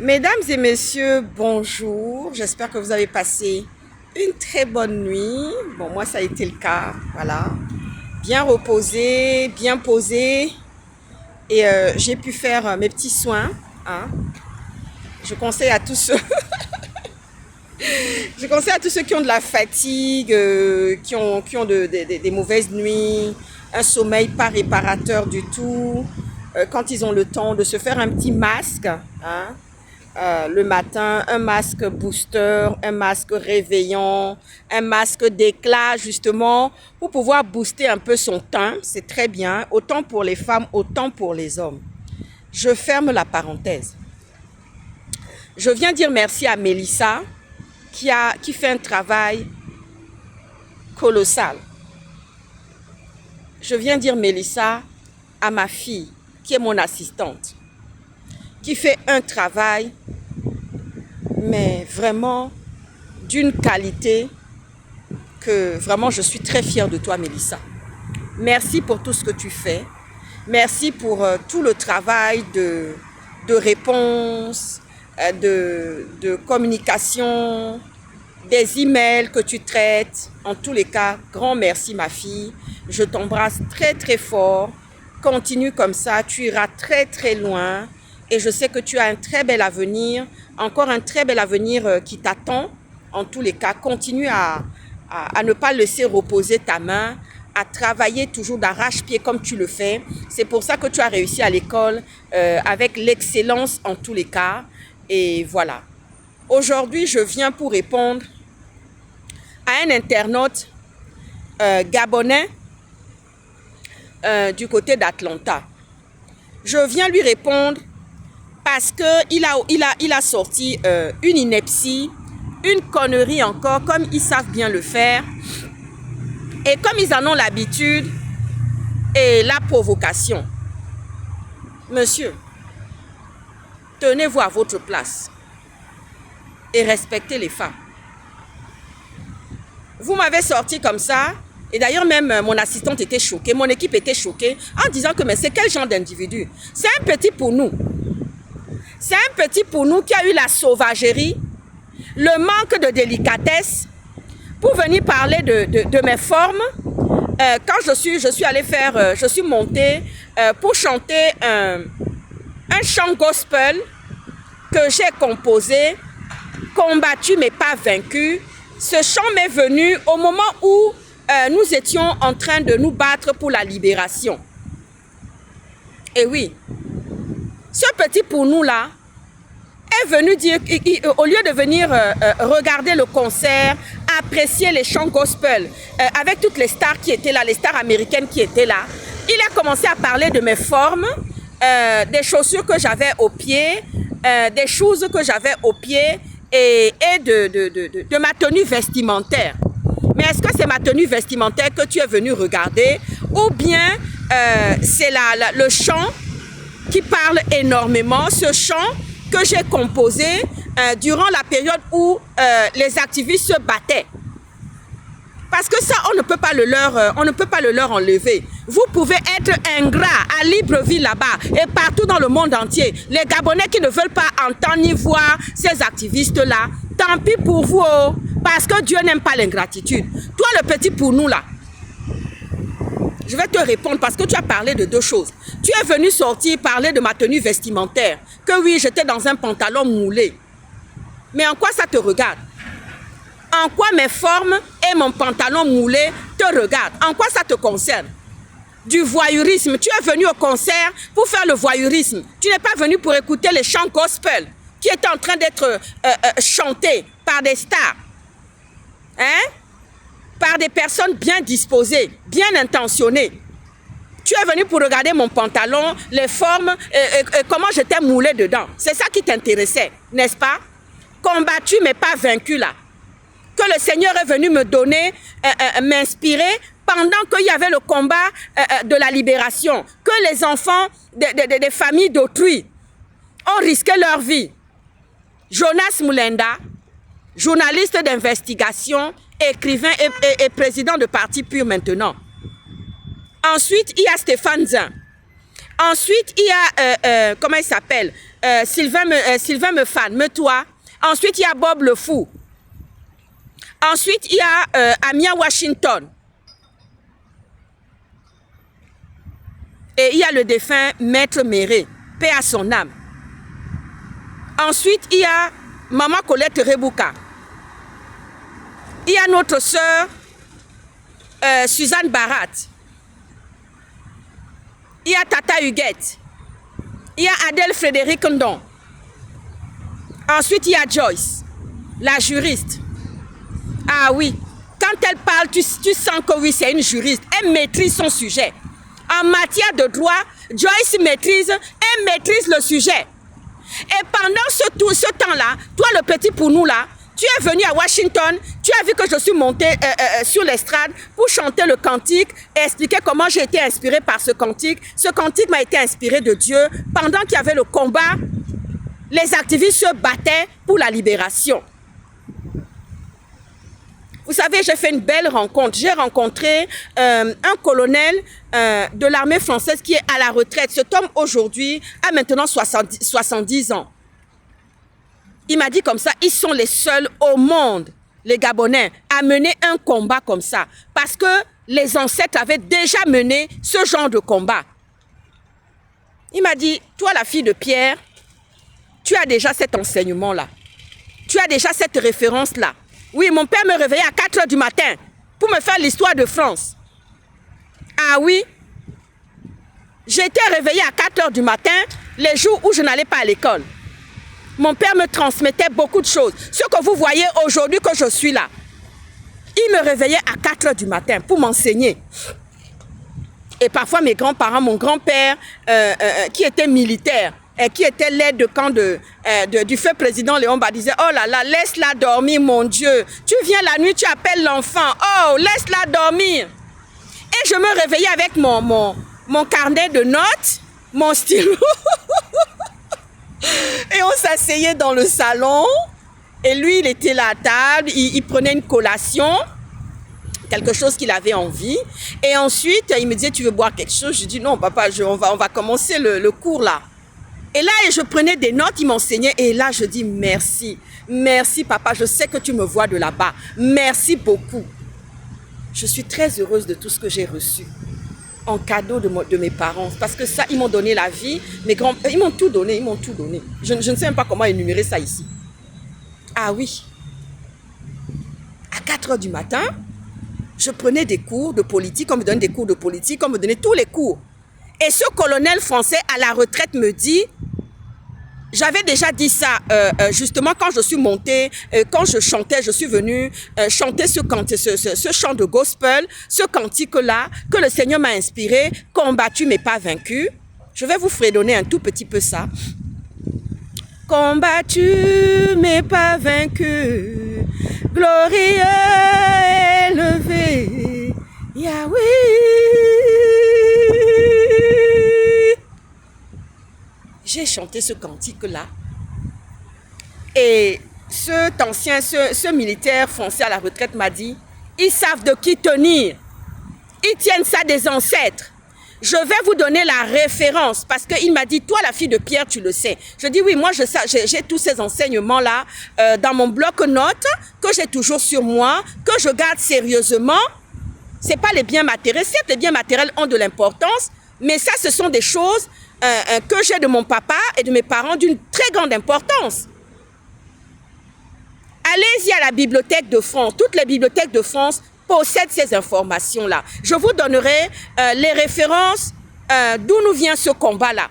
Mesdames et messieurs, bonjour. J'espère que vous avez passé une très bonne nuit. Bon, moi, ça a été le cas. Voilà. Bien reposé, bien posé. Et j'ai pu faire mes petits soins. Hein. Je conseille à tous ceux, je conseille à tous ceux qui ont de la fatigue, qui ont des mauvaises nuits, un sommeil pas réparateur du tout, quand ils ont le temps de se faire un petit masque. Hein. Le matin, un masque booster, un masque réveillant, un masque d'éclat justement pour pouvoir booster un peu son teint. C'est très bien, autant pour les femmes, autant pour les hommes. Je ferme la parenthèse. Je viens dire merci à Mélissa qui fait un travail colossal. Je viens dire Mélissa à ma fille qui est mon assistante, qui fait un travail mais vraiment d'une qualité que vraiment je suis très fière de toi, Mélissa. Merci pour tout ce que tu fais. Merci pour tout le travail de réponse, de communication, des emails que tu traites. En tous les cas, grand merci ma fille. Je t'embrasse très très fort. Continue comme ça, tu iras très très loin. Et je sais que tu as un très bel avenir, encore un très bel avenir qui t'attend. En tous les cas, continue à ne pas laisser reposer ta main, à travailler toujours d'arrache-pied comme tu le fais. C'est pour ça que tu as réussi à l'école avec l'excellence en tous les cas. Et voilà. Aujourd'hui, je viens pour répondre à un internaute gabonais du côté d'Atlanta. Je viens lui répondre parce qu'il a sorti une ineptie, une connerie encore, comme ils savent bien le faire. Et comme ils en ont l'habitude, et la provocation. Monsieur, tenez-vous à votre place et respectez les femmes. Vous m'avez sorti comme ça, et d'ailleurs même mon assistante était choquée, mon équipe était choquée, en disant que mais c'est quel genre d'individu? C'est un petit pour nous. C'est un petit pour nous qui a eu la sauvagerie, le manque de délicatesse pour venir parler de mes formes. Quand je suis allée faire, je suis montée pour chanter un chant gospel que j'ai composé, combattu mais pas vaincu. Ce chant m'est venu au moment où nous étions en train de nous battre pour la libération. Et oui, ce petit pour nous là est venu dire, au lieu de venir regarder le concert, apprécier les chants gospel avec toutes les stars qui étaient là, les stars américaines qui étaient là, il a commencé à parler de mes formes, des chaussures que j'avais aux pieds, des choses que j'avais aux pieds et de ma tenue vestimentaire. Mais est-ce que c'est ma tenue vestimentaire que tu es venu regarder ou bien c'est le chant qui parle énormément, ce chant que j'ai composé durant la période où les activistes se battaient. Parce que ça, on ne peut pas le leur enlever. Vous pouvez être ingrat à Libreville là-bas et partout dans le monde entier. Les Gabonais qui ne veulent pas entendre ni voir ces activistes-là, tant pis pour vous, parce que Dieu n'aime pas l'ingratitude. Toi, le petit pour nous là, je vais te répondre parce que tu as parlé de deux choses. Tu es venu sortir parler de ma tenue vestimentaire. Que oui, j'étais dans un pantalon moulé. Mais en quoi ça te regarde? En quoi mes formes et mon pantalon moulé te regardent? En quoi ça te concerne? Du voyeurisme. Tu es venu au concert pour faire le voyeurisme. Tu n'es pas venu pour écouter les chants gospel qui étaient en train d'être chantés par des stars. Hein? Par des personnes bien disposées, bien intentionnées. Tu es venu pour regarder mon pantalon, les formes, comment j'étais moulé dedans. C'est ça qui t'intéressait, n'est-ce pas? Combattu mais pas vaincu là. Que le Seigneur est venu me donner, m'inspirer pendant qu'il y avait le combat de la libération. Que les enfants des familles d'autrui ont risqué leur vie. Jonas Moulenda, journaliste d'investigation, écrivain et président de Parti Pur maintenant. Ensuite, il y a Stéphane Zin. Ensuite, il y a, comment il s'appelle, Sylvain Mefan, Metoua. Ensuite, il y a Bob Le Fou. Ensuite, il y a Amia Washington. Et il y a le défunt Maître Méré, paix à son âme. Ensuite, il y a Maman Colette Rebouka. Il y a notre sœur Suzanne Barat. Il y a Tata Huguette. Il y a Adèle Frédéric Ndon. Ensuite, il y a Joyce, la juriste. Ah oui, quand elle parle, tu sens que oui, c'est une juriste. Elle maîtrise son sujet. En matière de droit, Joyce maîtrise le sujet. Et pendant ce temps-là, toi le petit Pounou là, tu es venu à Washington, tu as vu que je suis montée sur l'estrade pour chanter le cantique et expliquer comment j'ai été inspirée par ce cantique. Ce cantique m'a été inspiré de Dieu. Pendant qu'il y avait le combat, les activistes se battaient pour la libération. Vous savez, j'ai fait une belle rencontre. J'ai rencontré un colonel de l'armée française qui est à la retraite. Cet homme aujourd'hui a maintenant 70 ans. Il m'a dit comme ça, ils sont les seuls au monde, les Gabonais, à mener un combat comme ça. Parce que les ancêtres avaient déjà mené ce genre de combat. Il m'a dit, toi la fille de Pierre, tu as déjà cet enseignement-là. Tu as déjà cette référence-là. Oui, mon père me réveillait à 4 h du matin pour me faire l'histoire de France. Ah oui, j'étais réveillée à 4 h du matin les jours où je n'allais pas à l'école. Mon père me transmettait beaucoup de choses. Ce que vous voyez aujourd'hui que je suis là, il me réveillait à 4 h du matin pour m'enseigner. Et parfois mes grands-parents, mon grand-père qui était militaire, et qui était l'aide de camp du feu président Léon Ba disait, oh là là, laisse-la dormir mon Dieu. Tu viens la nuit, tu appelles l'enfant. Oh, laisse-la dormir. Et je me réveillais avec mon carnet de notes, mon stylo. Et on s'asseyait dans le salon. Et lui, il était là à table, il prenait une collation, quelque chose qu'il avait envie. Et ensuite, il me disait, tu veux boire quelque chose? Je dis, non, papa, on va commencer le cours là. Et là, je prenais des notes, il m'enseignait. Et là, je dis merci. Merci, papa. Je sais que tu me vois de là-bas. Merci beaucoup. Je suis très heureuse de tout ce que j'ai reçu en cadeau de mes parents. Parce que ça, ils m'ont donné la vie. Mes grands, ils m'ont tout donné, ils m'ont tout donné. Je ne sais même pas comment énumérer ça ici. Ah oui. À 4 h du matin, je prenais des cours de politique. On me donnait des cours de politique. On me donnait tous les cours. Et ce colonel français à la retraite me dit, j'avais déjà dit ça justement quand je suis montée, quand je chantais, je suis venue chanter ce chant de gospel, ce cantique-là que le Seigneur m'a inspiré, combattu mais pas vaincu. Je vais vous fredonner un tout petit peu ça. Combattu mais pas vaincu, glorieux élevé, Yahweh. J'ai chanté ce cantique-là. Et ce militaire français à la retraite m'a dit, ils savent de qui tenir. Ils tiennent ça des ancêtres. Je vais vous donner la référence parce qu'il m'a dit, toi la fille de Pierre, tu le sais. Je dis oui, moi j'ai tous ces enseignements-là dans mon bloc-notes que j'ai toujours sur moi, que je garde sérieusement. Ce n'est pas les biens matériels. Certes, les biens matériels ont de l'importance, mais ça, ce sont des choses que j'ai de mon papa et de mes parents d'une très grande importance. Allez-y à la Bibliothèque de France. Toutes les bibliothèques de France possèdent ces informations-là. Je vous donnerai les références d'où nous vient ce combat-là.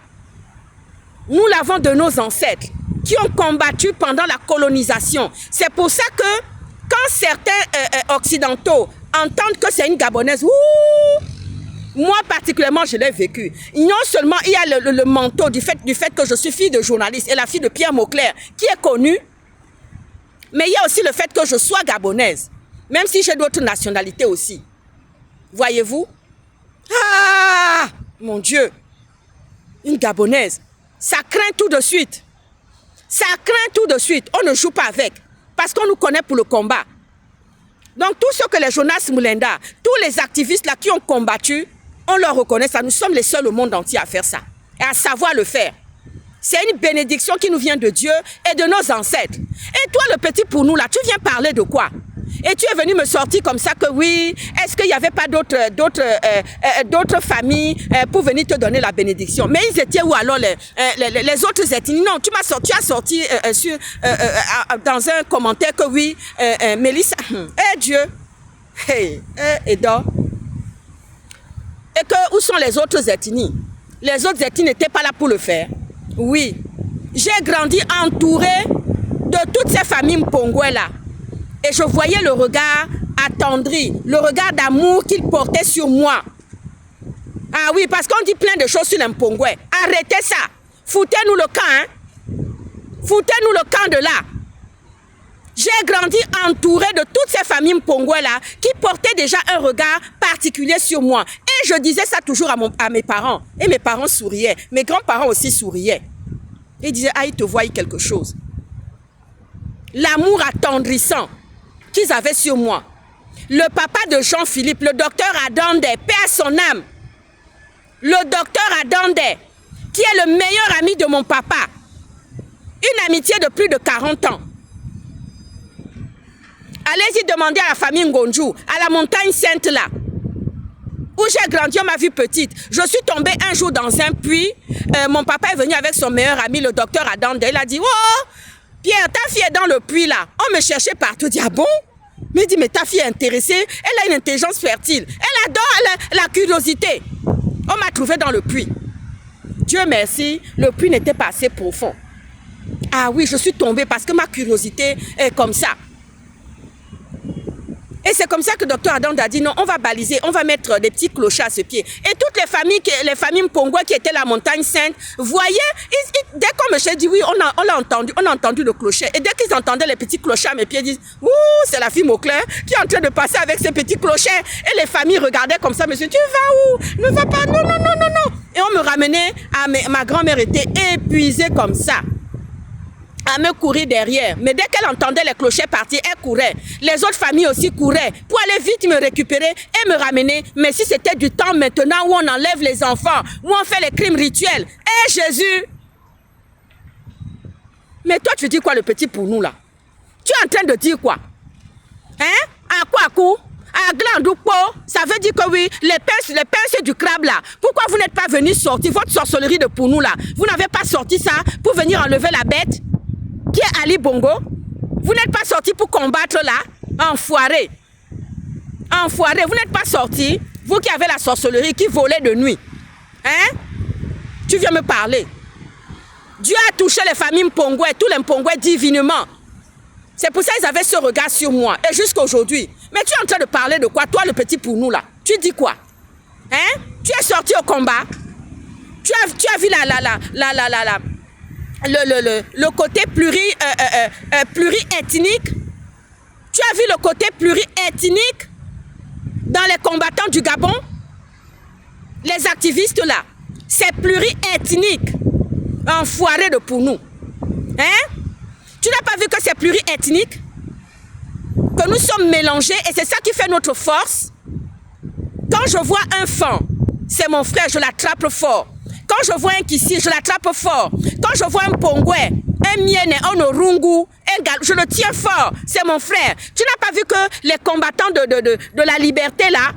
Nous l'avons de nos ancêtres qui ont combattu pendant la colonisation. C'est pour ça que quand certains occidentaux entendent que c'est une Gabonaise, moi particulièrement je l'ai vécu. Non seulement il y a le manteau du fait que je suis fille de journaliste et la fille de Pierre Mauclerc qui est connue, mais il y a aussi le fait que je sois gabonaise, même si j'ai d'autres nationalités aussi. Voyez-vous? Ah, mon Dieu, une Gabonaise, ça craint tout de suite. Ça craint tout de suite. On ne joue pas avec parce qu'on nous connaît pour le combat. Donc tout ce que les Jonas Moulenda, tous les activistes là qui ont combattu, on leur reconnaît ça. Nous sommes les seuls au monde entier à faire ça et à savoir le faire. C'est une bénédiction qui nous vient de Dieu et de nos ancêtres. Et toi, le petit pour nous là, tu viens parler de quoi? Et tu es venu me sortir comme ça que oui, est-ce qu'il n'y avait pas d'autres familles pour venir te donner la bénédiction? Mais ils étaient où alors les autres ethnies? Non, tu as sorti dans un commentaire que oui, Mélissa, Dieu, Edo. Et que où sont les autres ethnies? Les autres ethnies n'étaient pas là pour le faire. Oui, j'ai grandi entouré de toutes ces familles Mpongwe là. Et je voyais le regard attendri, le regard d'amour qu'il portait sur moi. Ah oui, parce qu'on dit plein de choses sur les Mpongwe. Arrêtez ça. Foutez-nous le camp, hein. Foutez-nous le camp de là. J'ai grandi entouré de toutes ces familles Mpongwe là qui portaient déjà un regard particulier sur moi. Et je disais ça toujours à mes parents. Et mes parents souriaient. Mes grands-parents aussi souriaient. Ils disaient, ah, ils te voient quelque chose. L'amour attendrissant qu'ils avaient sur moi. Le papa de Jean-Philippe, le docteur Adande, paix à son âme. Le docteur Adande, qui est le meilleur ami de mon papa. Une amitié de plus de 40 ans. Allez-y demander à la famille Ngonjou, à la montagne sainte là, où j'ai grandi, on m'a vu petite. Je suis tombée un jour dans un puits. Mon papa est venu avec son meilleur ami, le docteur Adande. Il a dit, oh, Pierre, ta fille est dans le puits là. On me cherchait partout. Je dis, ah bon? Mais il dit, mais ta fille est intéressée. Elle a une intelligence fertile. Elle adore la curiosité. On m'a trouvé dans le puits. Dieu merci, le puits n'était pas assez profond. Ah oui, je suis tombée parce que ma curiosité est comme ça. Et c'est comme ça que le docteur Adam a dit non, on va baliser, on va mettre des petits clochers à ce pied. Et toutes les familles Mpongwe qui étaient la montagne sainte, voyez, dès qu'on me cherche, dit oui, on a entendu le clocher. Et dès qu'ils entendaient les petits clochers à mes pieds, ils disent, ouh, c'est la fille Mauclair qui est en train de passer avec ses petits clochers. Et les familles regardaient comme ça, monsieur, tu vas où? Ne va pas, non, non, non, non, non. Et on me ramenait, ma grand-mère était épuisée comme ça. À me courir derrière. Mais dès qu'elle entendait les clochers partir, elle courait. Les autres familles aussi couraient pour aller vite me récupérer et me ramener. Mais si c'était du temps maintenant où on enlève les enfants, où on fait les crimes rituels, hé Jésus! Mais toi, tu dis quoi le petit pour nous là? Tu es en train de dire quoi? Hein? À quoi coup? À Glandoupo, ça veut dire que oui, les pinces du crabe là. Pourquoi vous n'êtes pas venu sortir votre sorcellerie de pour nous là? Vous n'avez pas sorti ça pour venir enlever la bête? Qui est Ali Bongo? Vous n'êtes pas sorti pour combattre là? Enfoiré. Enfoiré, vous n'êtes pas sorti. Vous qui avez la sorcellerie, qui volait de nuit. Hein? Tu viens me parler. Dieu a touché les familles Mpongwe, tous les Mpongwe divinement. C'est pour ça qu'ils avaient ce regard sur moi. Et jusqu'à aujourd'hui. Mais tu es en train de parler de quoi? Toi, le petit pour nous là. Tu dis quoi? Hein? Tu es sorti au combat. Tu as vu le côté pluriethnique. Tu as vu le côté pluriethnique dans les combattants du Gabon? Les activistes là, c'est pluriethnique. Enfoiré de pour nous. Hein? Tu n'as pas vu que c'est pluriethnique? Que nous sommes mélangés et c'est ça qui fait notre force. Quand je vois un fan, c'est mon frère, je l'attrape fort. Quand je vois un Kissi, je l'attrape fort. Quand je vois un Pongwe, un Miene, un Orungu, je le tiens fort. C'est mon frère. Tu n'as pas vu que les combattants de la liberté là,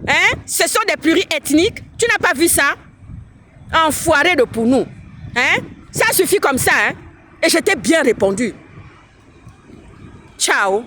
hein, ce sont des pluriethniques? Tu n'as pas vu ça? Enfoiré de pour nous. Hein? Ça suffit comme ça. Hein? Et je t'ai bien répondu. Ciao.